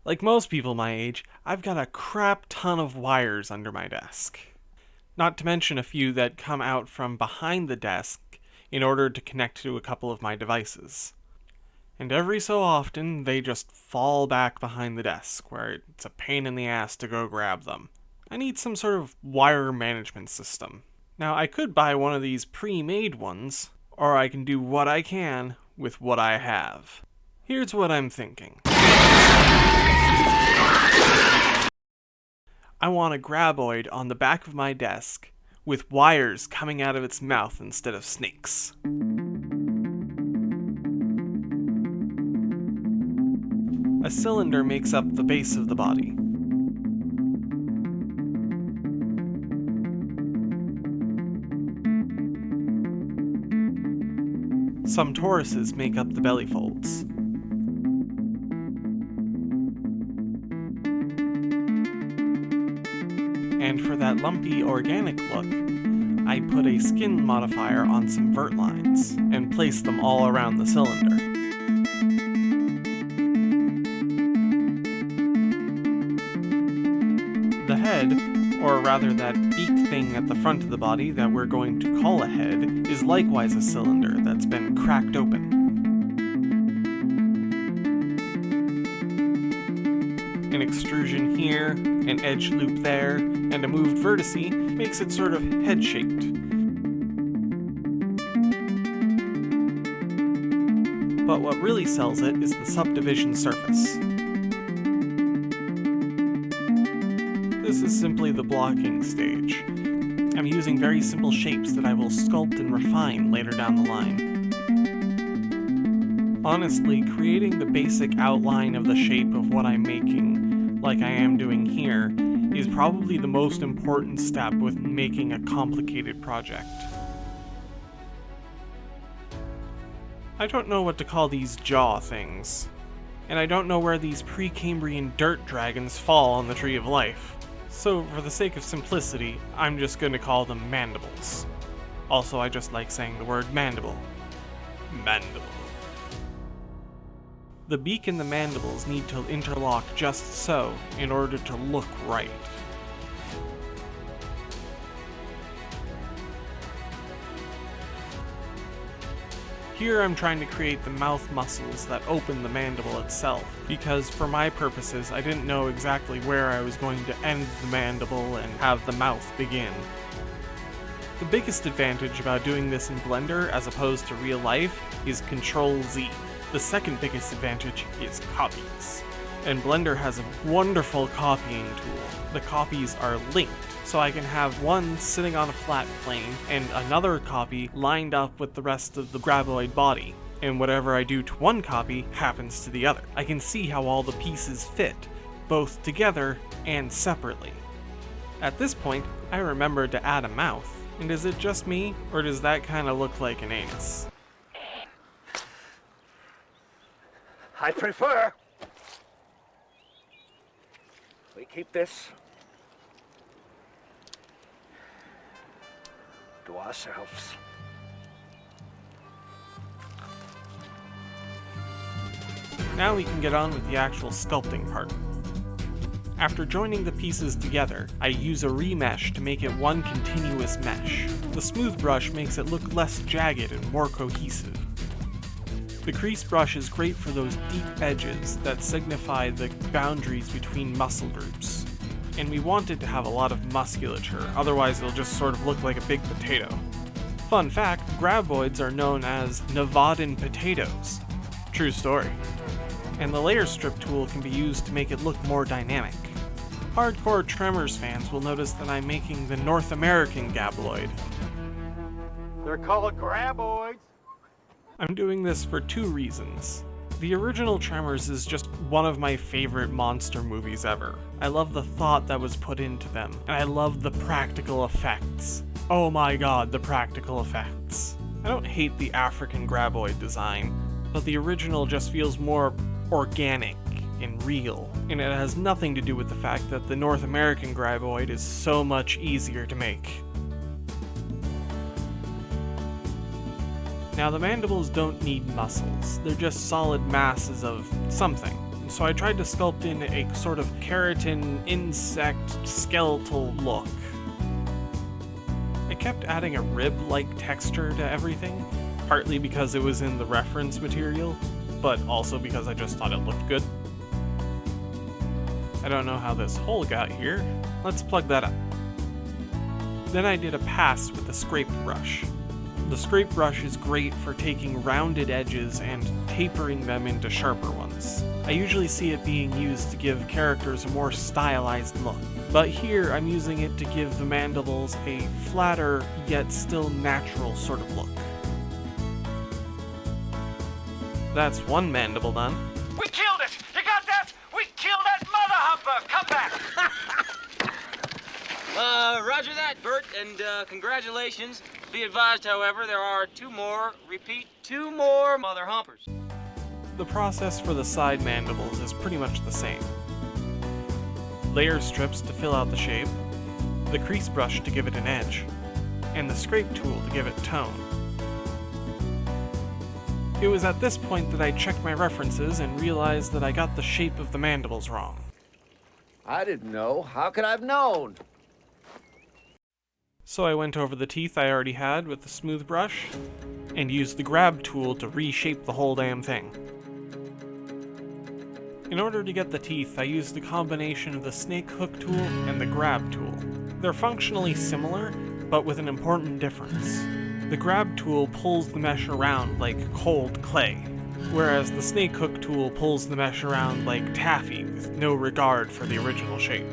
Like most people my age, I've got a crap ton of wires under my desk. Not to mention a few that come out from behind the desk in order to connect to a couple of my devices. And every so often, they just fall back behind the desk, where it's a pain in the ass to go grab them. I need some sort of wire management system. Now, I could buy one of these pre-made ones, or I can do what I can with what I have. Here's what I'm thinking. I want a graboid on the back of my desk with wires coming out of its mouth instead of snakes. A cylinder makes up the base of the body. Some toruses make up the belly folds. And for that lumpy organic look, I put a skin modifier on some vert lines and place them all around the cylinder. The head, or rather that beak thing at the front of the body that we're going to call a head, is likewise a cylinder that's been cracked open. An extrusion here, an edge loop there, and a moved vertice makes it sort of head-shaped. But what really sells it is the subdivision surface. This is simply the blocking stage. I'm using very simple shapes that I will sculpt and refine later down the line. Honestly, creating the basic outline of the shape of what I'm making, like I am doing here, is probably the most important step with making a complicated project. I don't know what to call these jaw things, and I don't know where these Precambrian dirt dragons fall on the Tree of Life. So, for the sake of simplicity, I'm just going to call them mandibles. Also, I just like saying the word mandible. Mandible. The beak and the mandibles need to interlock just so in order to look right. Here I'm trying to create the mouth muscles that open the mandible itself, because for my purposes I didn't know exactly where I was going to end the mandible and have the mouth begin. The biggest advantage about doing this in Blender as opposed to real life is Ctrl-Z. The second biggest advantage is copies. And Blender has a wonderful copying tool. The copies are linked, so I can have one sitting on a flat plane and another copy lined up with the rest of the graboid body. And whatever I do to one copy happens to the other. I can see how all the pieces fit, both together and separately. At this point, I remembered to add a mouth. And is it just me, or does that kind of look like an anus? I prefer we keep this to ourselves. Now we can get on with the actual sculpting part. After joining the pieces together, I use a remesh to make it one continuous mesh. The smooth brush makes it look less jagged and more cohesive. The crease brush is great for those deep edges that signify the boundaries between muscle groups. And we want it to have a lot of musculature, otherwise it'll just sort of look like a big potato. Fun fact, graboids are known as Nevadan potatoes. True story. And the layer strip tool can be used to make it look more dynamic. Hardcore Tremors fans will notice that I'm making the North American gabloid. They're called graboids. I'm doing this for two reasons. The original Tremors is just one of my favorite monster movies ever. I love the thought that was put into them, and I love the practical effects. Oh my god, the practical effects. I don't hate the African graboid design, but the original just feels more organic and real, and it has nothing to do with the fact that the North American graboid is so much easier to make. Now the mandibles don't need muscles, they're just solid masses of something. so I tried to sculpt in a sort of keratin insect skeletal look. I kept adding a rib-like texture to everything, partly because it was in the reference material, but also because I just thought it looked good. I don't know how this hole got here. Let's plug that up. Then I did a pass with the scrape brush. The scrape brush is great for taking rounded edges and tapering them into sharper ones. I usually see it being used to give characters a more stylized look, but here I'm using it to give the mandibles a flatter yet still natural sort of look. That's one mandible done. We killed it! You got that? We killed that mother humper! Come back! Roger that, Bert, and congratulations. Be advised, however, there are two more mother humpers. The process for the side mandibles is pretty much the same. Layer strips to fill out the shape, the crease brush to give it an edge, and the scrape tool to give it tone. It was at this point that I checked my references and realized that I got the shape of the mandibles wrong. I didn't know. How could I have known? So I went over the teeth I already had with the smooth brush, and used the grab tool to reshape the whole damn thing. In order to get the teeth, I used a combination of the snake hook tool and the grab tool. They're functionally similar, but with an important difference. The grab tool pulls the mesh around like cold clay, whereas the snake hook tool pulls the mesh around like taffy with no regard for the original shape.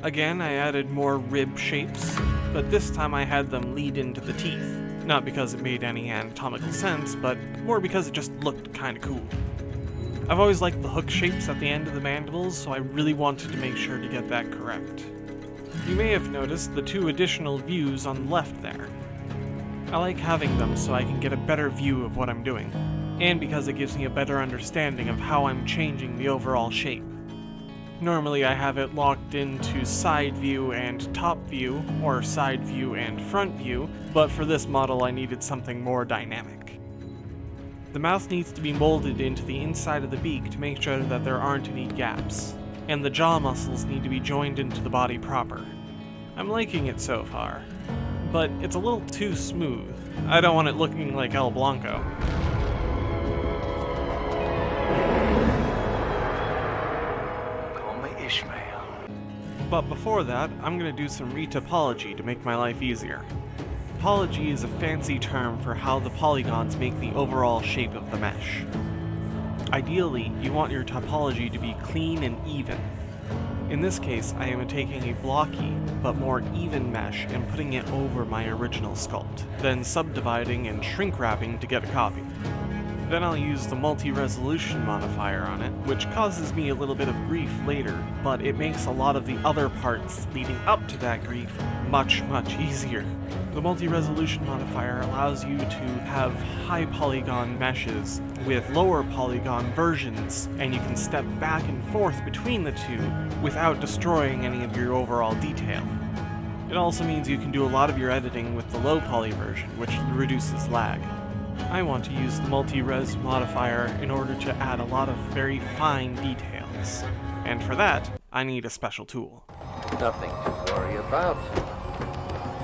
Again, I added more rib shapes, but this time I had them lead into the teeth. Not because it made any anatomical sense, but more because it just looked kinda cool. I've always liked the hook shapes at the end of the mandibles, so I really wanted to make sure to get that correct. You may have noticed the two additional views on the left there. I like having them so I can get a better view of what I'm doing, and because it gives me a better understanding of how I'm changing the overall shape. Normally I have it locked into side view and top view, or side view and front view, but for this model I needed something more dynamic. The mouth needs to be molded into the inside of the beak to make sure that there aren't any gaps, and the jaw muscles need to be joined into the body proper. I'm liking it so far, but it's a little too smooth. I don't want it looking like El Blanco. Call me Ishmael. But before that, I'm going to do some retopology to make my life easier. Topology is a fancy term for how the polygons make the overall shape of the mesh. Ideally, you want your topology to be clean and even. In this case, I am taking a blocky, but more even mesh and putting it over my original sculpt, then subdividing and shrink wrapping to get a copy. Then I'll use the multi-resolution modifier on it, which causes me a little bit of grief later, but it makes a lot of the other parts leading up to that grief much easier. The multi-resolution modifier allows you to have high polygon meshes with lower polygon versions, and you can step back and forth between the two without destroying any of your overall detail. It also means you can do a lot of your editing with the low poly version, which reduces lag. I want to use the multi-res modifier in order to add a lot of very fine details, and for that, I need a special tool. Nothing to worry about.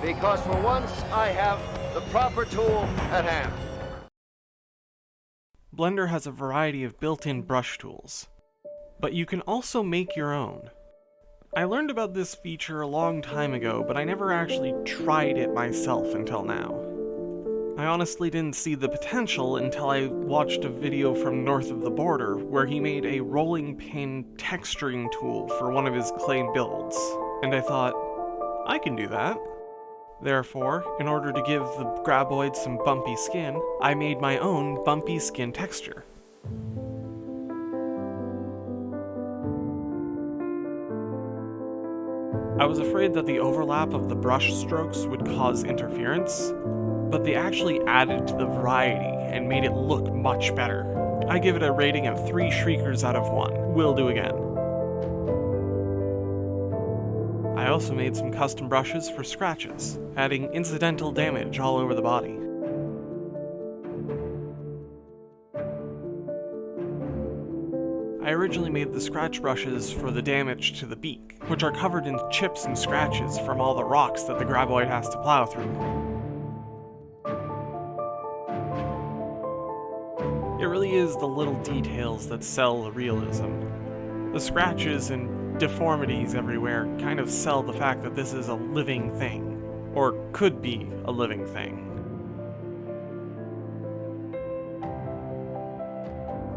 Because for once, I have the proper tool at hand. Blender has a variety of built-in brush tools, but you can also make your own. I learned about this feature a long time ago, but I never actually tried it myself until now. I honestly didn't see the potential until I watched a video from North of the Border where he made a rolling pin texturing tool for one of his clay builds, and I thought, I can do that. Therefore, in order to give the graboid some bumpy skin, I made my own bumpy skin texture. I was afraid that the overlap of the brush strokes would cause interference, but they actually added to the variety and made it look much better. I give it a rating of 3 shriekers out of 1. Will do again. I also made some custom brushes for scratches, adding incidental damage all over the body. originally made the scratch brushes for the damage to the beak, which are covered in chips and scratches from all the rocks that the graboid has to plow through. It really is the little details that sell the realism. The scratches and deformities everywhere kind of sell the fact that this is a living thing, or could be a living thing.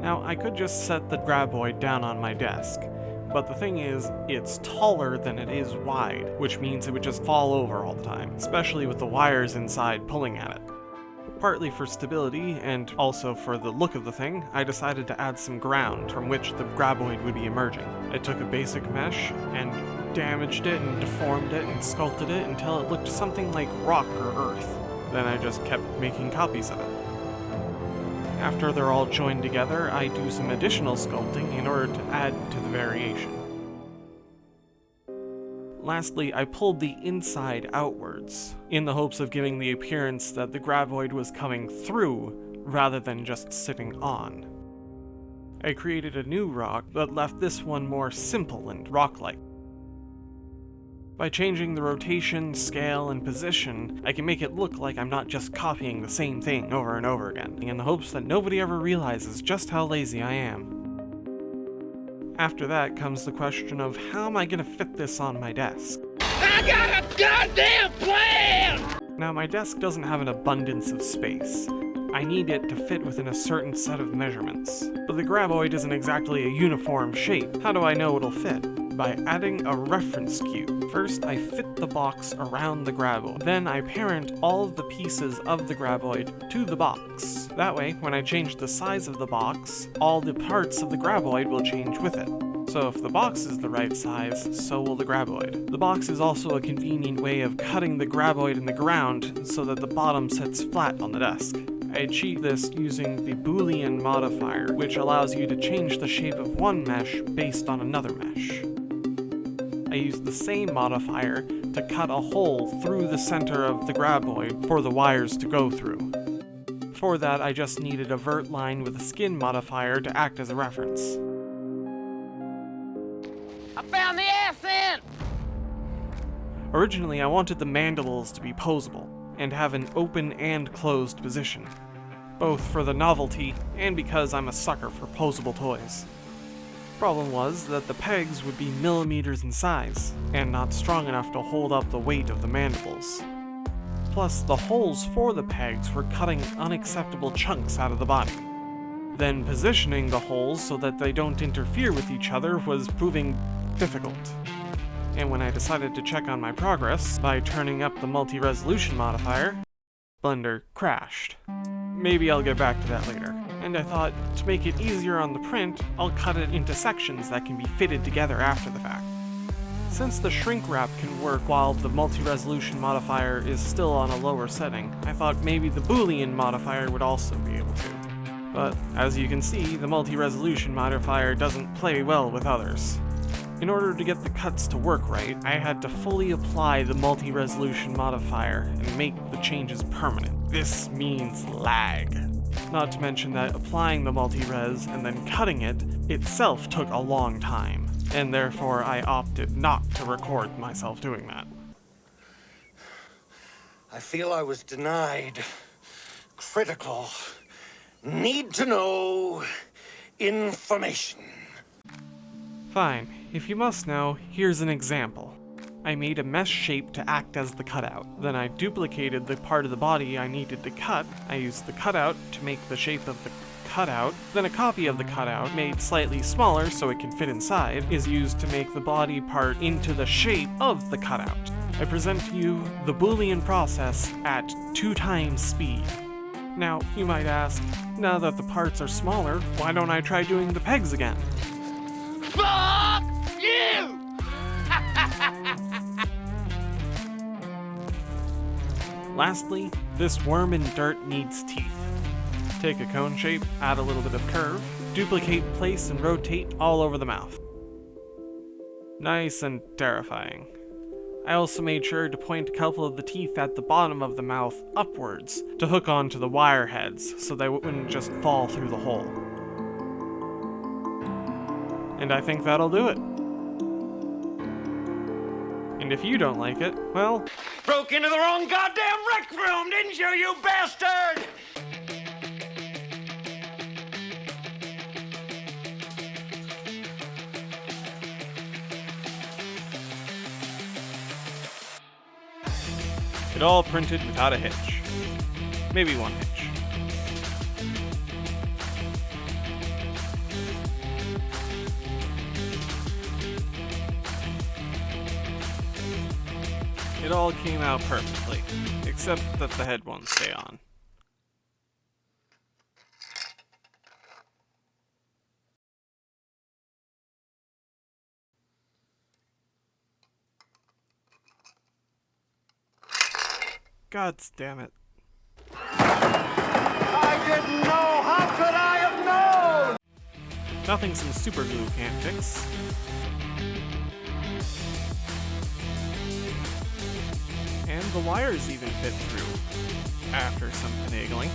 Now, I could just set the graboid down on my desk, but the thing is, it's taller than it is wide, which means it would just fall over all the time, especially with the wires inside pulling at it. Partly for stability, and also for the look of the thing, I decided to add some ground from which the graboid would be emerging. I took a basic mesh and damaged it and deformed it and sculpted it until it looked something like rock or earth. Then I just kept making copies of it. After they're all joined together, I do some additional sculpting in order to add to the variation. Lastly, I pulled the inside outwards, in the hopes of giving the appearance that the graboid was coming through, rather than just sitting on. I created a new rock, but left this one more simple and rock-like. By changing the rotation, scale, and position, I can make it look like I'm not just copying the same thing over and over again, in the hopes that nobody ever realizes just how lazy I am. After that comes the question of how am I gonna fit this on my desk? I got a goddamn plan! Now, my desk doesn't have an abundance of space. I need it to fit within a certain set of measurements. But the graboid isn't exactly a uniform shape. How do I know it'll fit? By adding a reference cube. First, I fit the box around the graboid. Then I parent all of the pieces of the graboid to the box. That way, when I change the size of the box, all the parts of the graboid will change with it. So if the box is the right size, so will the graboid. The box is also a convenient way of cutting the graboid in the ground so that the bottom sits flat on the desk. I achieved this using the Boolean modifier, which allows you to change the shape of one mesh based on another mesh. I used the same modifier to cut a hole through the center of the graboid for the wires to go through. For that, I just needed a vert line with a skin modifier to act as a reference. I found the ass end! Originally, I wanted the mandibles to be posable, and have an open and closed position, both for the novelty and because I'm a sucker for posable toys. Problem was that the pegs would be millimeters in size, and not strong enough to hold up the weight of the mandibles. Plus, the holes for the pegs were cutting unacceptable chunks out of the body. Then positioning the holes so that they don't interfere with each other was proving difficult. And when I decided to check on my progress by turning up the multi-resolution modifier, Blender crashed. Maybe I'll get back to that later. And I thought, to make it easier on the print, I'll cut it into sections that can be fitted together after the fact. Since the shrink wrap can work while the multi-resolution modifier is still on a lower setting, I thought maybe the Boolean modifier would also be able to. But as you can see, the multi-resolution modifier doesn't play well with others. In order to get the cuts to work right, I had to fully apply the multi-resolution modifier and make the changes permanent. This means lag. Not to mention that applying the multi-res and then cutting it itself took a long time, and therefore I opted not to record myself doing that. I feel I was denied critical, need-to-know information. Fine, if you must know, here's an example. I made a mesh shape to act as the cutout. Then I duplicated the part of the body I needed to cut. I used the cutout to make the shape of the cutout. Then a copy of the cutout, made slightly smaller so it can fit inside, is used to make the body part into the shape of the cutout. I present to you the Boolean process at 2 times speed. Now, you might ask, now that the parts are smaller, why don't I try doing the pegs again? Fuck you! Lastly, this worm in dirt needs teeth. Take a cone shape, add a little bit of curve, duplicate, place, and rotate all over the mouth. Nice and terrifying. I also made sure to point a couple of the teeth at the bottom of the mouth upwards to hook onto the wire heads so they wouldn't just fall through the hole. And I think that'll do it. And if you don't like it, well, Broke into the wrong goddamn rec room, didn't you, you bastard? it all printed without a hitch. Maybe one hitch. It all came out perfectly, except that the head won't stay on. God damn it. I didn't know! How could I have known? Nothing some super glue can't fix. And the wires even fit through, after some finagling.